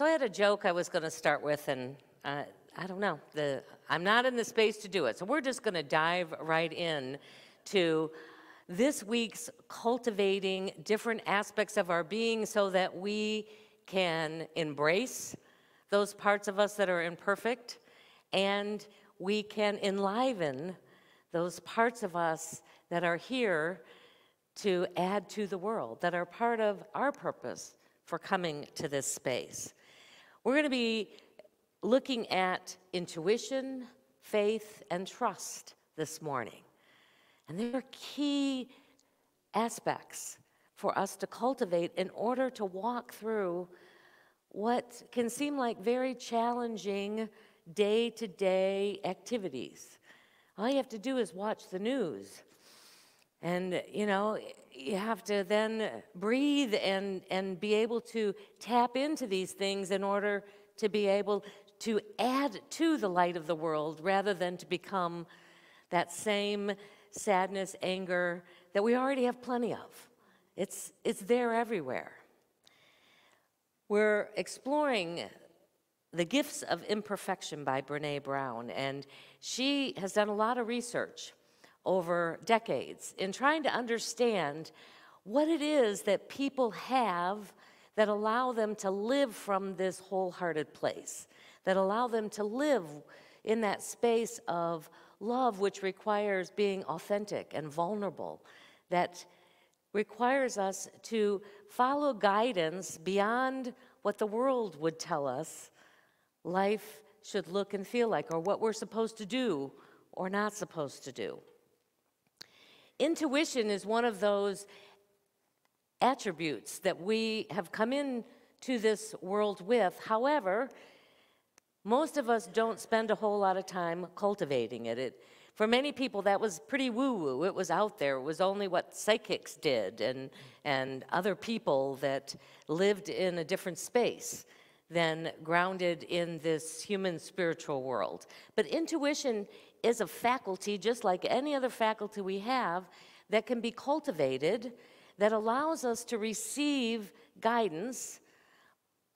So I had a joke I was going to start with, and I don't know. I'm not in the space to do it. So we're just going to dive right in to this week's cultivating different aspects of our being so that we can embrace those parts of us that are imperfect, and we can enliven those parts of us that are here to add to the world, that are part of our purpose for coming to this space. We're going to be looking at intuition, faith, and trust this morning. And there are key aspects for us to cultivate in order to walk through what can seem like very challenging day-to-day activities. All you have to do is watch the news. And, you have to then breathe and be able to tap into these things in order to be able to add to the light of the world rather than to become that same sadness, anger that we already have plenty of. It's there everywhere. We're exploring The Gifts of Imperfection by Brene Brown, and she has done a lot of research over decades in trying to understand what it is that people have that allow them to live from this wholehearted place, that allow them to live in that space of love, which requires being authentic and vulnerable, that requires us to follow guidance beyond what the world would tell us life should look and feel like, or what we're supposed to do or not supposed to do. Intuition is one of those attributes that we have come into this world with. However, most of us don't spend a whole lot of time cultivating it. For many people, that was pretty woo-woo. It was out there. It was only what psychics did and other people that lived in a different space than grounded in this human spiritual world. But intuition is a faculty, just like any other faculty we have, that can be cultivated, that allows us to receive guidance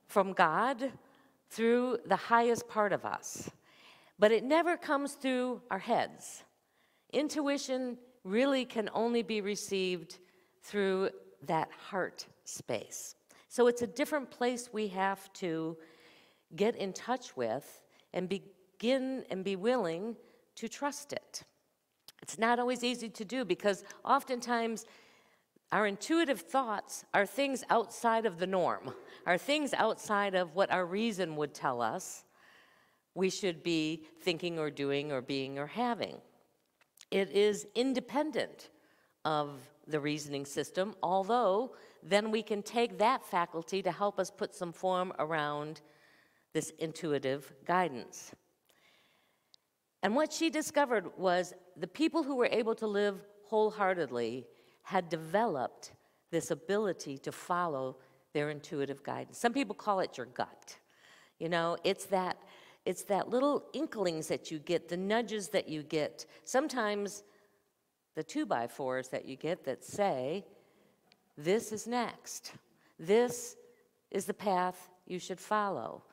from God through the highest part of us. But it never comes through our heads. Intuition really can only be received through that heart space. So it's a different place we have to get in touch with and begin and be willing to trust it. It's not always easy to do because oftentimes our intuitive thoughts are things outside of the norm, are things outside of what our reason would tell us we should be thinking or doing or being or having. It is independent of the reasoning system, although then we can take that faculty to help us put some form around this intuitive guidance. And what she discovered was the people who were able to live wholeheartely had developed this ability to follow their intuitive guidance. Some people call it your gut. It's that little inklings that you get, the nudges that you get, sometimes the 2x4s that you get that say, this is next. This is the path you should follow.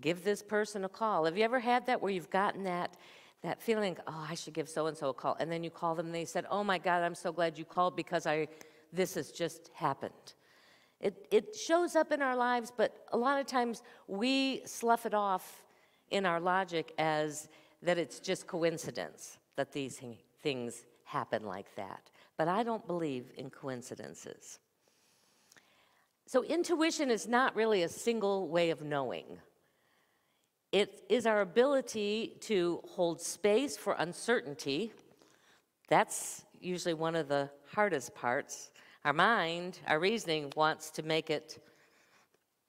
Give this person a call. Have you ever had that where you've gotten that feeling, oh, I should give so-and-so a call, and then you call them and they said, oh my God, I'm so glad you called because this has just happened. It shows up in our lives, but a lot of times we slough it off in our logic as that it's just coincidence that these things happen like that. But I don't believe in coincidences. So intuition is not really a single way of knowing. It is our ability to hold space for uncertainty. That's usually one of the hardest parts. Our mind, our reasoning wants to make it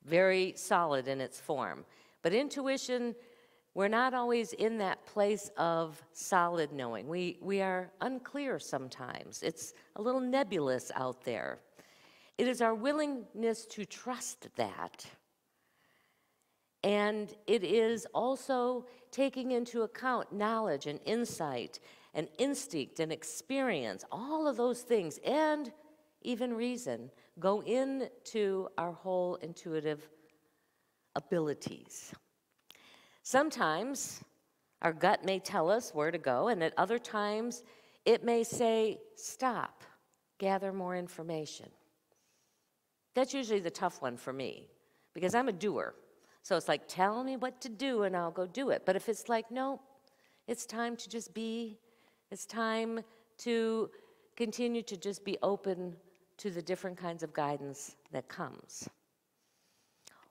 very solid in its form. But intuition, we're not always in that place of solid knowing. We are unclear sometimes. It's a little nebulous out there. It is our willingness to trust that. And it is also taking into account knowledge and insight and instinct and experience. All of those things and even reason go into our whole intuitive abilities. Sometimes our gut may tell us where to go, and at other times it may say, stop, gather more information. That's usually the tough one for me, because I'm a doer. So it's like, tell me what to do and I'll go do it. But if it's like, no, it's time to just be, it's time to continue to just be open to the different kinds of guidance that comes.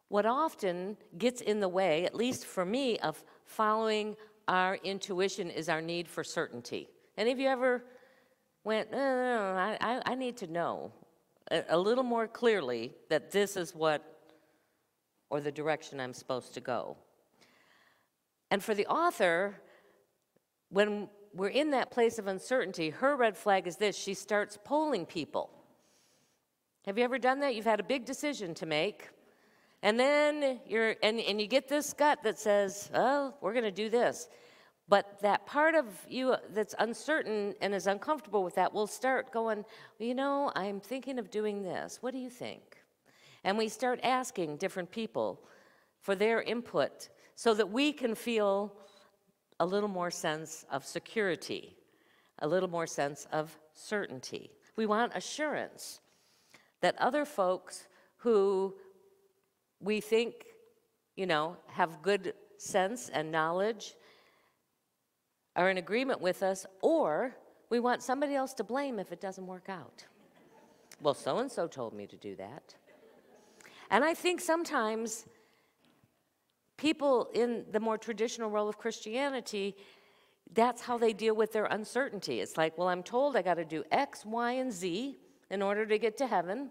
What often gets in the way, at least for me, of following our intuition is our need for certainty. Any of you ever went, no, I need to know a little more clearly that this is what, or the direction I'm supposed to go? And for the author, when we're in that place of uncertainty, her red flag is this: she starts polling people. Have you ever done that? You've had a big decision to make, and then you get this gut that says, oh, we're going to do this. But that part of you that's uncertain and is uncomfortable with that will start going, well, you know, I'm thinking of doing this. What do you think? And we start asking different people for their input so that we can feel a little more sense of security, a little more sense of certainty. We want assurance that other folks who we think, you know, have good sense and knowledge are in agreement with us, or we want somebody else to blame if it doesn't work out. Well, so-and-so told me to do that. And I think sometimes people in the more traditional role of Christianity, that's how they deal with their uncertainty. It's like, well, I'm told I got to do X, Y, and Z in order to get to heaven.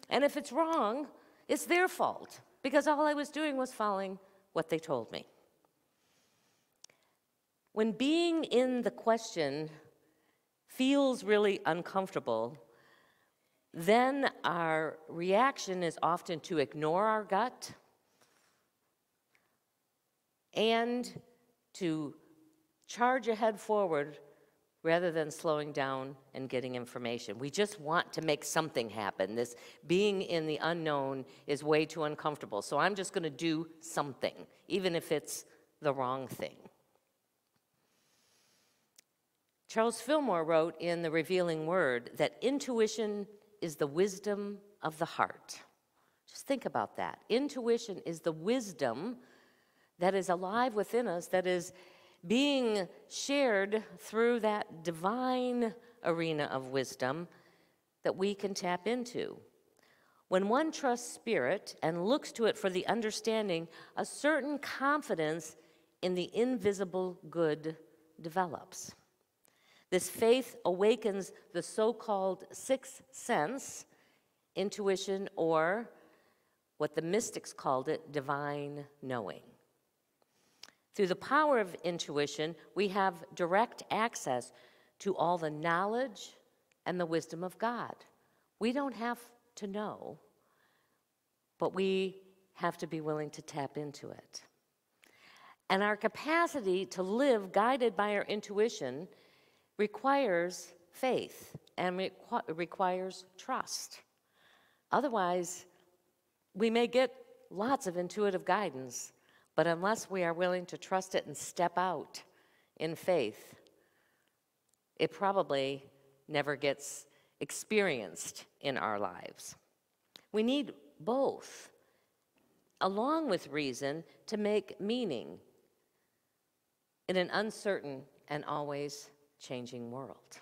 And if it's wrong, it's their fault, because all I was doing was following what they told me. When being in the question feels really uncomfortable, then our reaction is often to ignore our gut and to charge ahead forward rather than slowing down and getting information. We just want to make something happen. This being in the unknown is way too uncomfortable, so I'm just going to do something, even if it's the wrong thing. Charles Fillmore wrote in The Revealing Word that intuition is the wisdom of the heart. Just think about that. Intuition is the wisdom that is alive within us, that is being shared through that divine arena of wisdom that we can tap into. When one trusts Spirit and looks to it for the understanding, a certain confidence in the invisible good develops. This faith awakens the so-called sixth sense, intuition, or what the mystics called it, divine knowing. Through the power of intuition, we have direct access to all the knowledge and the wisdom of God. We don't have to know, but we have to be willing to tap into it. And our capacity to live guided by our intuition requires faith and requires trust. Otherwise, we may get lots of intuitive guidance, but unless we are willing to trust it and step out in faith, it probably never gets experienced in our lives. We need both, along with reason, to make meaning in an uncertain and always changing world.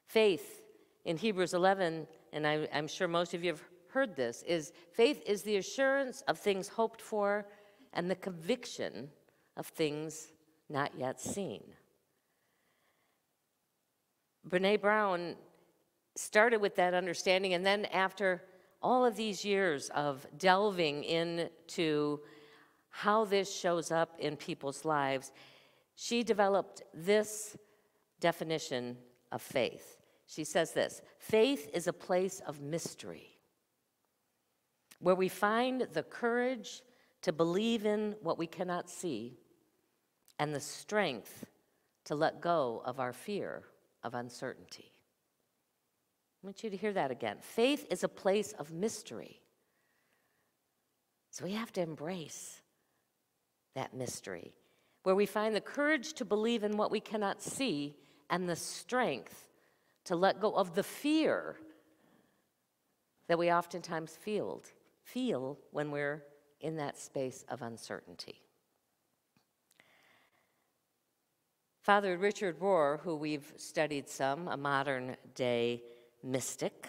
Faith in Hebrews 11, and I'm sure most of you have heard this, is faith is the assurance of things hoped for and the conviction of things not yet seen. Brene Brown started with that understanding, and then after all of these years of delving into how this shows up in people's lives, she developed this definition of faith. She says this: faith is a place of mystery, where we find the courage to believe in what we cannot see and the strength to let go of our fear of uncertainty. I want you to hear that again. Faith is a place of mystery, So we have to embrace that mystery, where we find the courage to believe in what we cannot see and the strength to let go of the fear that we oftentimes feel when we're in that space of uncertainty. Father Richard Rohr, who we've studied some, a modern day mystic,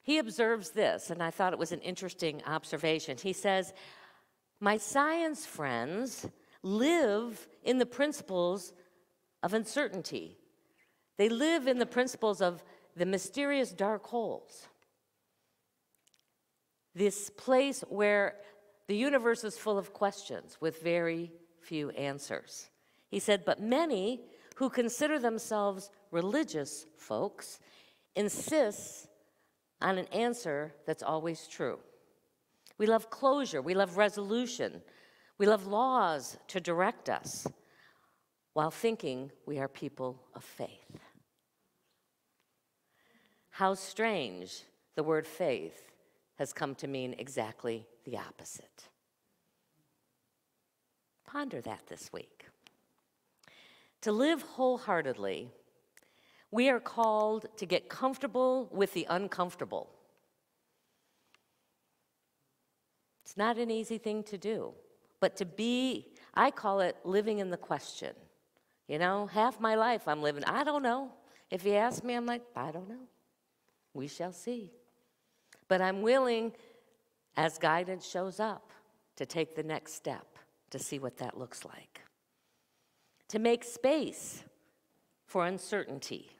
he observes this, and I thought it was an interesting observation. He says, "My science friends live in the principles of uncertainty. They live in the principles of the mysterious dark holes. This place where the universe is full of questions with very few answers." He said, "But many who consider themselves religious folks insist on an answer that's always true. We love closure, we love resolution, we love laws to direct us, while thinking we are people of faith." How strange the word faith has come to mean exactly the opposite. Ponder that this week. To live wholeheartedly, we are called to get comfortable with the uncomfortable. It's not an easy thing to do, but to be, I call it living in the question. You know, half my life I'm living, I don't know. If you ask me, I'm like, I don't know. We shall see. But I'm willing, as guidance shows up, to take the next step to see what that looks like. To make space for uncertainty,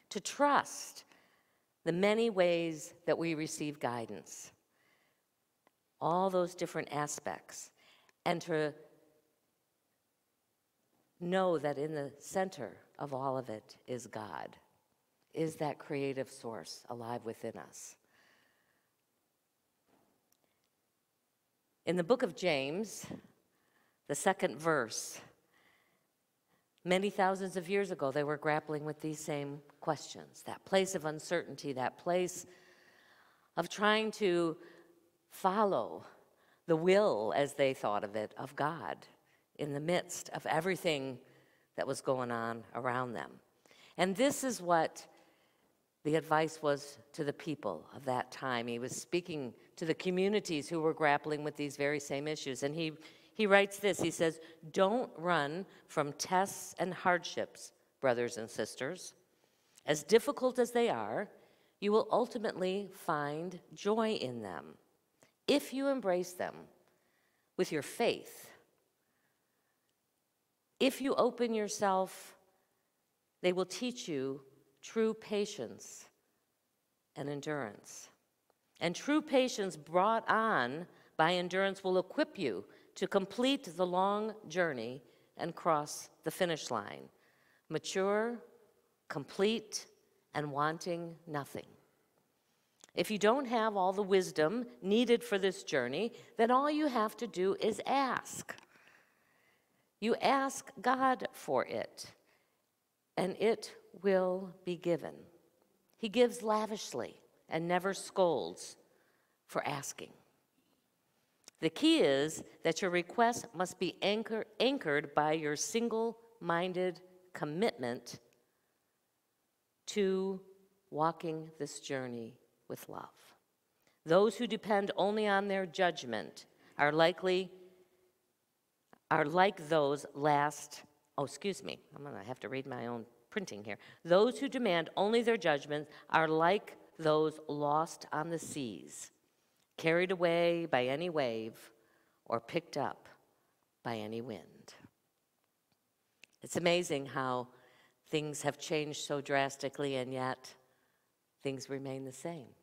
to trust the many ways that we receive guidance, all those different aspects, and to know that in the center of all of it is God, is that creative source alive within us. In the book of James, the second verse, many thousands of years ago, they were grappling with these same questions, that place of uncertainty, that place of trying to follow the will, as they thought of it, of God in the midst of everything that was going on around them. And this is what the advice was to the people of that time. He was speaking to the communities who were grappling with these very same issues. And he writes this, he says, "Don't run from tests and hardships, brothers and sisters. As difficult as they are, you will ultimately find joy in them if you embrace them with your faith. If you open yourself, they will teach you true patience and endurance. And true patience brought on by endurance will equip you to complete the long journey and cross the finish line, mature, complete, and wanting nothing. If you don't have all the wisdom needed for this journey, then all you have to do is ask. You ask God for it, and it will be given. He gives lavishly and never scolds for asking. The key is that your request must be anchored by your single-minded commitment to walking this journey with love. Those who depend only on their judgment are like those last, I'm going to have to read my own printing here. Those who demand only their judgment are like those lost on the seas, carried away by any wave or picked up by any wind. It's amazing how things have changed so drastically, and yet things remain the same.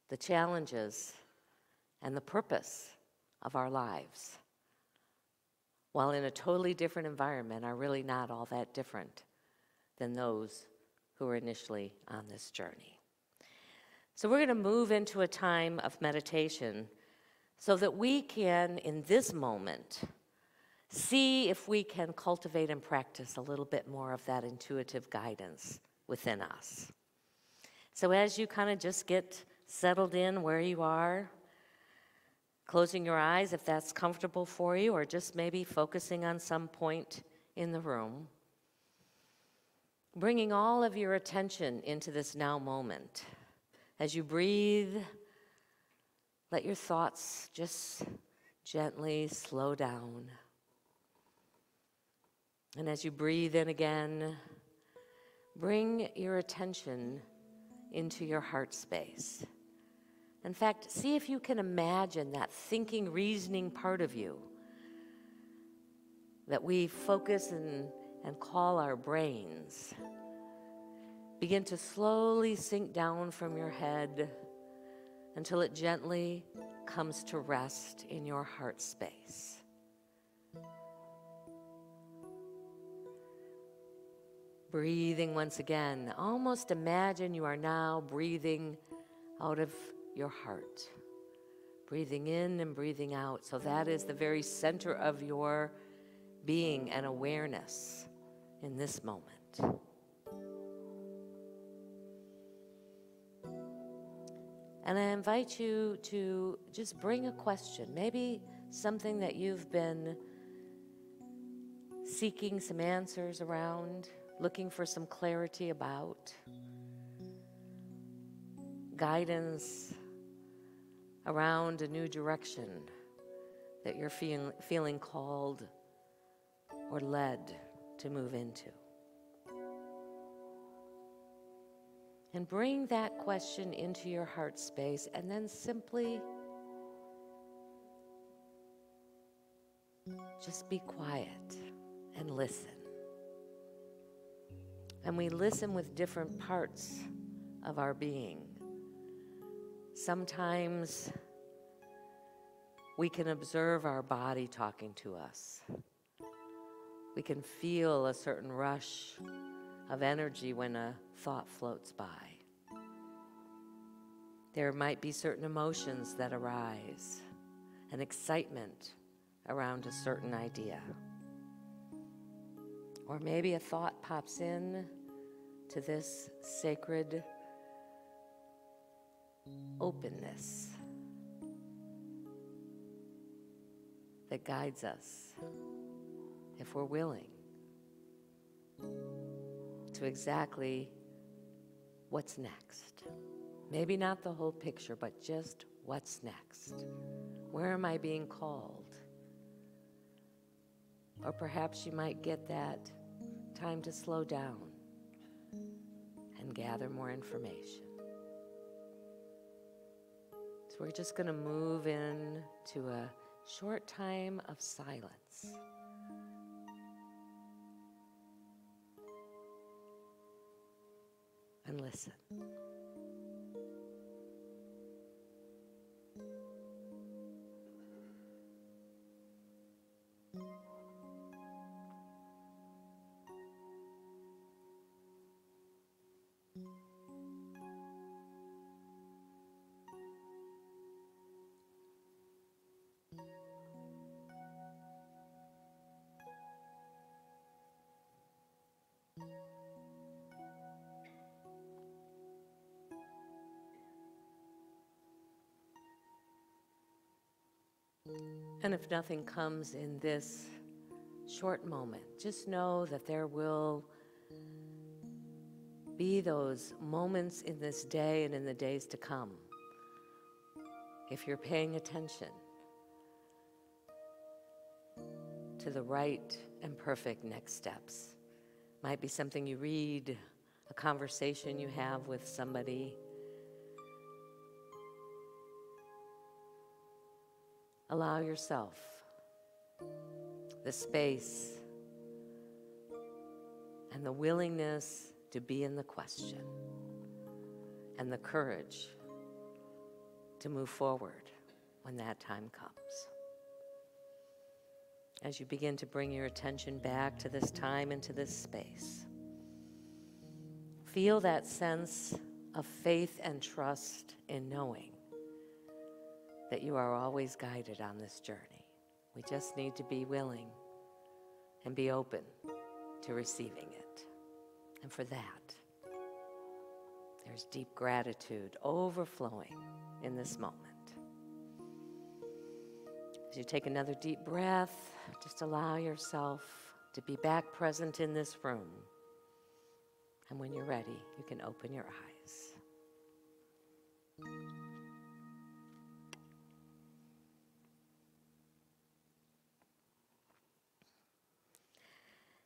The challenges and the purpose of our lives, while in a totally different environment, are really not all that different than those who were initially on this journey. So we're going to move into a time of meditation so that we can, in this moment, see if we can cultivate and practice a little bit more of that intuitive guidance within us. So as you kind of just get settled in where you are, closing your eyes if that's comfortable for you, or just maybe focusing on some point in the room. Bringing all of your attention into this now moment. As you breathe, let your thoughts just gently slow down. And as you breathe in again, bring your attention into your heart space. In fact, see if you can imagine that thinking, reasoning part of you that we focus and call our brains. Begin to slowly sink down from your head until it gently comes to rest in your heart space. Breathing once again. Almost imagine you are now breathing out of your heart. Breathing in and breathing out. So that is the very center of your being and awareness in this moment. And I invite you to just bring a question, maybe something that you've been seeking some answers around, looking for some clarity about, guidance around a new direction that you're feeling called or led to move into. And bring that question into your heart space, and then simply just be quiet and listen. And we listen with different parts of our being. Sometimes we can observe our body talking to us. We can feel a certain rush of energy when a thought floats by. There might be certain emotions that arise, an excitement around a certain idea. Or maybe a thought pops in to this sacred openness that guides us, if we're willing, to exactly what's next. Maybe not the whole picture, but just what's next. Where am I being called? Or perhaps you might get that time to slow down and gather more information. So we're just going to move in to a short time of silence. And listen. And if nothing comes in this short moment, just know that there will be those moments in this day and in the days to come. If you're paying attention to the right and perfect next steps. Might be something you read, a conversation you have with somebody. Allow yourself the space and the willingness to be in the question and the courage to move forward when that time comes. As you begin to bring your attention back to this time and to this space, feel that sense of faith and trust in knowing that you are always guided on this journey. We just need to be willing and be open to receiving it. And for that, there's deep gratitude overflowing in this moment. As you take another deep breath, just allow yourself to be back present in this room. And when you're ready, you can open your eyes.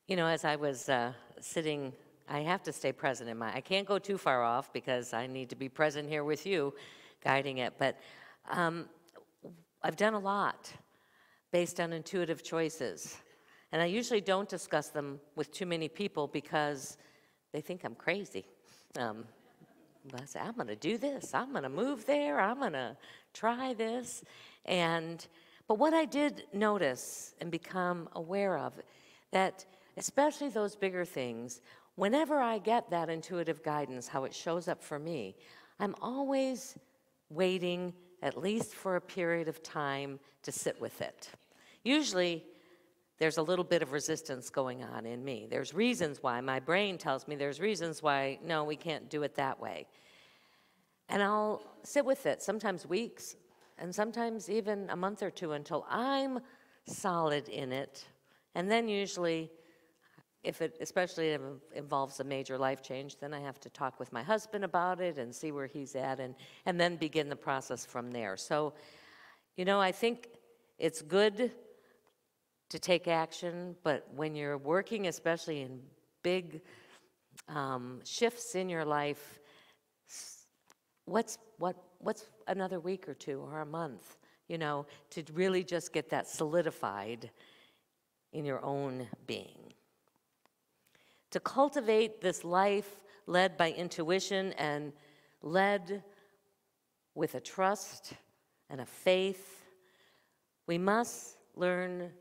You know, as I was sitting, I have to stay present in I can't go too far off because I need to be present here with you, guiding it. But I've done a lot based on intuitive choices. And I usually don't discuss them with too many people because they think I'm crazy. But I say, I'm going to do this. I'm going to move there. I'm going to try this. But what I did notice and become aware of, that especially those bigger things, whenever I get that intuitive guidance, how it shows up for me, I'm always waiting at least for a period of time to sit with it. Usually, there's a little bit of resistance going on in me. There's reasons why. My brain tells me there's reasons why, no, we can't do it that way. And I'll sit with it, sometimes weeks, and sometimes even a month or two until I'm solid in it. And then usually, especially if it involves a major life change, then I have to talk with my husband about it and see where he's at and then begin the process from there. So, you know, I think it's good to take action, but when you're working, especially in big shifts in your life, what's another week or two or a month, you know, to really just get that solidified in your own being. To cultivate this life led by intuition and led with a trust and a faith, we must learn,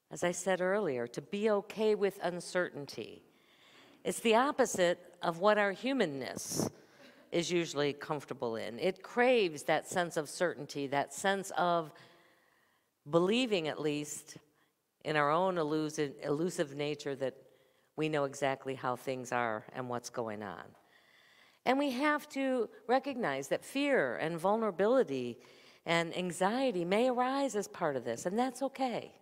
as I said earlier, to be okay with uncertainty. It's the opposite of what our humanness is usually comfortable in. It craves that sense of certainty, that sense of believing, at least, in our own elusive nature that we know exactly how things are and what's going on. And we have to recognize that fear and vulnerability and anxiety may arise as part of this, and that's okay.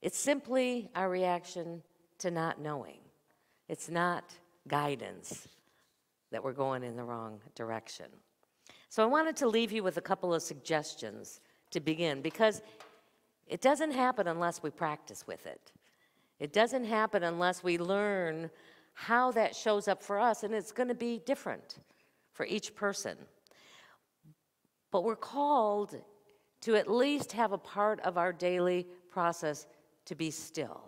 It's simply our reaction to not knowing. It's not guidance that we're going in the wrong direction. So I wanted to leave you with a couple of suggestions to begin, because it doesn't happen unless we practice with it. It doesn't happen unless we learn how that shows up for us, and it's going to be different for each person. But we're called to at least have a part of our daily process to be still.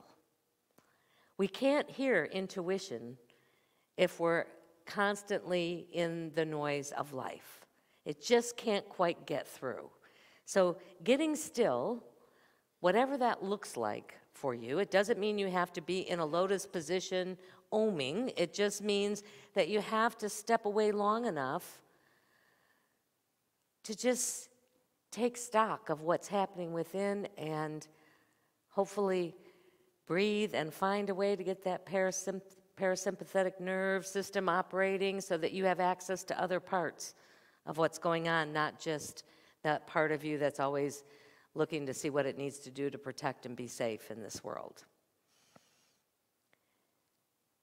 We can't hear intuition if we're constantly in the noise of life. It just can't quite get through. So getting still, whatever that looks like for you, it doesn't mean you have to be in a lotus position oming. It just means that you have to step away long enough to just take stock of what's happening within and hopefully breathe and find a way to get that parasympathetic nerve system operating so that you have access to other parts of what's going on, not just that part of you that's always looking to see what it needs to do to protect and be safe in this world.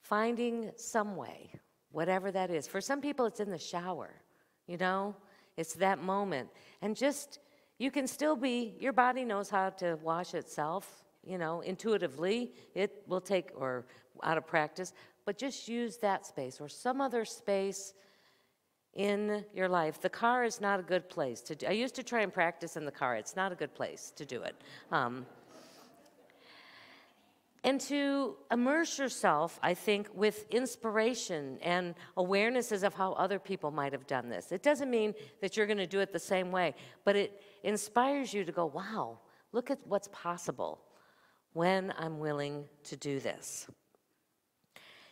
Finding some way, whatever that is. For some people, it's in the shower, you know? It's that moment. And just, you can still be, your body knows how to wash itself, you know, intuitively. It will take, or out of practice, but just use that space or some other space in your life. The car is not a good place to do. I used to try and practice in the car. It's not a good place to do it. And to immerse yourself, I think, with inspiration and awarenesses of how other people might have done this. It doesn't mean that you're going to do it the same way, but it inspires you to go, wow, look at what's possible when I'm willing to do this.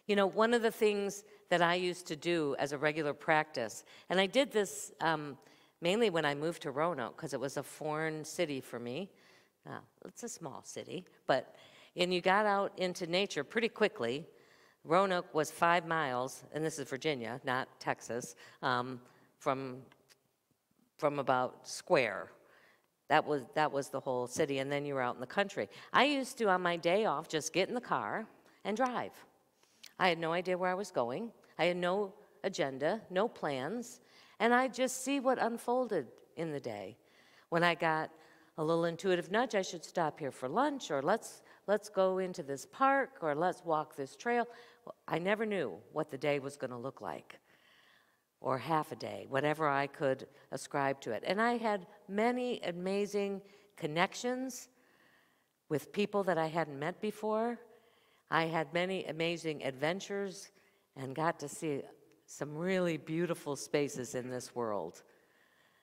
You know, one of the things that I used to do as a regular practice, and I did this mainly when I moved to Roanoke because it was a foreign city for me. It's a small city, and you got out into nature pretty quickly. Roanoke was 5 miles, and this is Virginia, not Texas, from about Square. That was the whole city, and then you were out in the country. I used to, on my day off, just get in the car and drive. I had no idea where I was going. I had no agenda, no plans, and I'd just see what unfolded in the day. When I got a little intuitive nudge, I should stop here for lunch, or let's go into this park, or let's walk this trail. Well, I never knew what the day was going to look like, or half a day, whatever I could ascribe to it. And I had many amazing connections with people that I hadn't met before. I had many amazing adventures and got to see some really beautiful spaces in this world.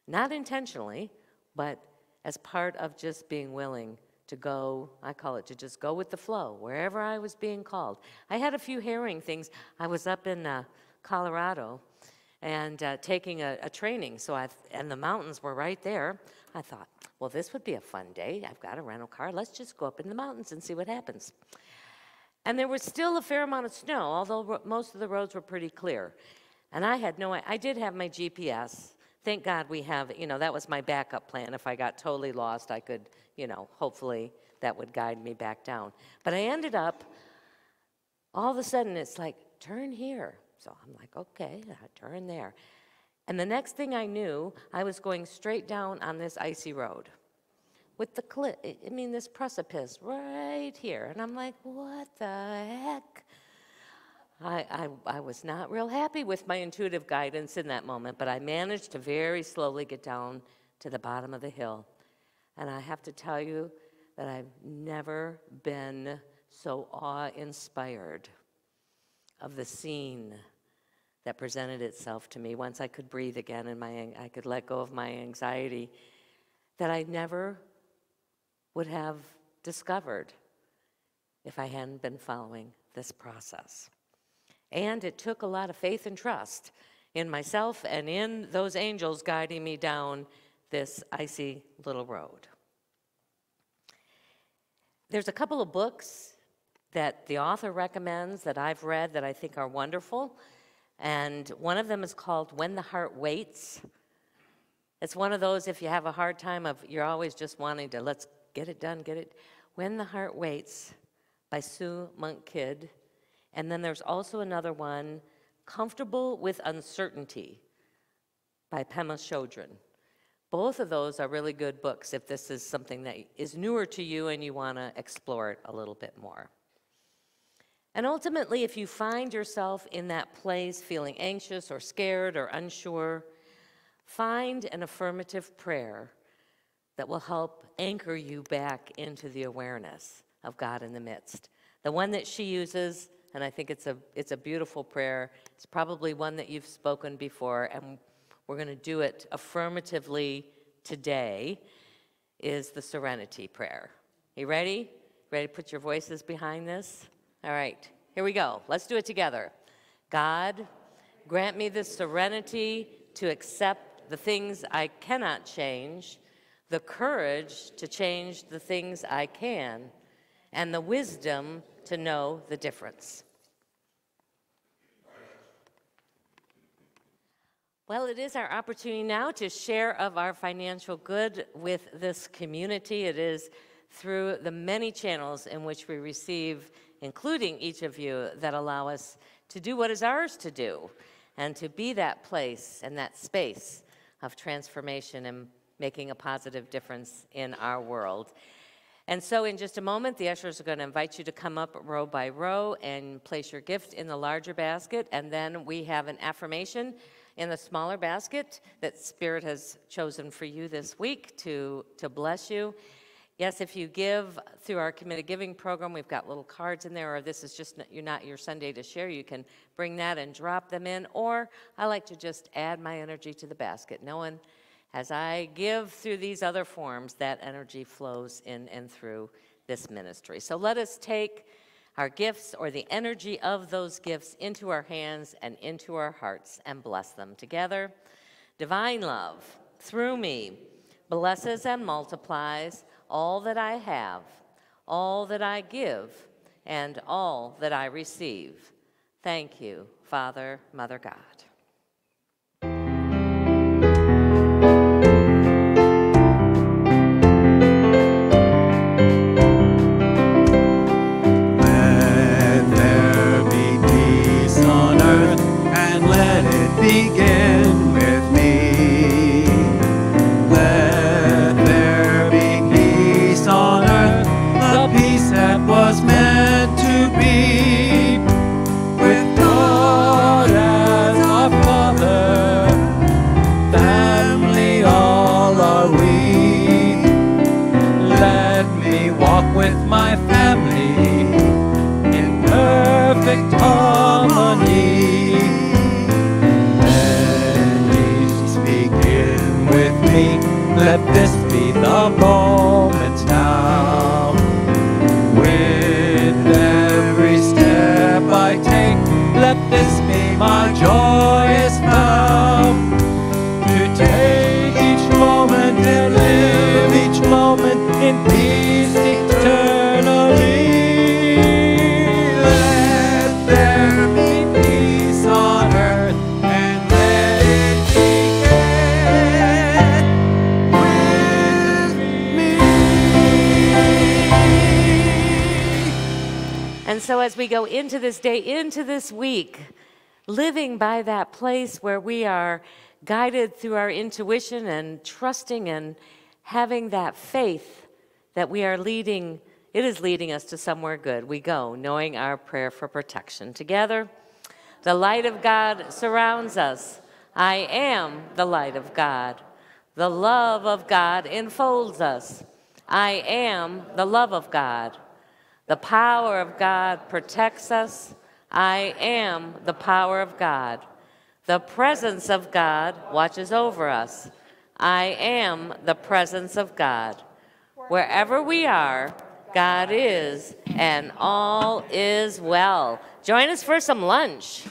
Not intentionally, but as part of just being willing to go, I call it to just go with the flow, wherever I was being called. I had a few harrowing things. I was up in Colorado and taking a training, and the mountains were right there. I thought, well, this would be a fun day. I've got a rental car. Let's just go up in the mountains and see what happens. And there was still a fair amount of snow, although most of the roads were pretty clear. And I did have my GPS. Thank God we have, that was my backup plan. If I got totally lost, I could, hopefully that would guide me back down. But I ended up, all of a sudden, it's like, turn here. So I'm like, okay, I turn there. And the next thing I knew, I was going straight down on this icy road with the cliff, this precipice right here. And I'm like, what the heck? I was not real happy with my intuitive guidance in that moment, but I managed to very slowly get down to the bottom of the hill. And I have to tell you that I've never been so awe-inspired of the scene that presented itself to me once I could breathe again and I could let go of my anxiety, that I never would have discovered if I hadn't been following this process. And it took a lot of faith and trust in myself and in those angels guiding me down this icy little road. There's a couple of books that the author recommends that I've read that I think are wonderful. And one of them is called When the Heart Waits. It's one of those, if you have a hard time you're always just wanting to, let's get it done, get it. When the Heart Waits by Sue Monk Kidd. And then there's also another one, Comfortable with Uncertainty by Pema Chodron. Both of those are really good books if this is something that is newer to you and you want to explore it a little bit more. And ultimately, if you find yourself in that place feeling anxious or scared or unsure, find an affirmative prayer that will help anchor you back into the awareness of God in the midst. The one that she uses, and I think it's a beautiful prayer, it's probably one that you've spoken before, and we're going to do it affirmatively today, is the Serenity Prayer. You ready? Ready to put your voices behind this? All right, here we go. Let's do it together. God, grant me the serenity to accept the things I cannot change, the courage to change the things I can, and the wisdom to know the difference. Well, it is our opportunity now to share of our financial good with this community. It is through the many channels in which we receive, including each of you, that allow us to do what is ours to do and to be that place and that space of transformation and making a positive difference in our world. And so in just a moment, the ushers are going to invite you to come up row by row and place your gift in the larger basket. And then we have an affirmation in the smaller basket that Spirit has chosen for you this week to bless you. Yes, if you give through our committed giving program, we've got little cards in there, or this is just not your Sunday to share. You can bring that and drop them in, or I like to just add my energy to the basket, knowing as I give through these other forms, that energy flows in and through this ministry. So let us take our gifts or the energy of those gifts into our hands and into our hearts and bless them together. Divine love, through me, blesses and multiplies all that I have, all that I give, and all that I receive. Thank you, Father, Mother God. moments now. With every step I take, let this be my joyous vow, to take each moment and live each moment in peace eternally. Let there be peace on earth, and let it begin with me. And so as we go into this day, into this week, living by that place where we are guided through our intuition and trusting and having that faith that we are leading, it is leading us to somewhere good. We go, knowing our prayer for protection. Together, the light of God surrounds us. I am the light of God. The love of God enfolds us. I am the love of God. The power of God protects us. I am the power of God. The presence of God watches over us. I am the presence of God. Wherever we are, God is, and all is well. Join us for some lunch.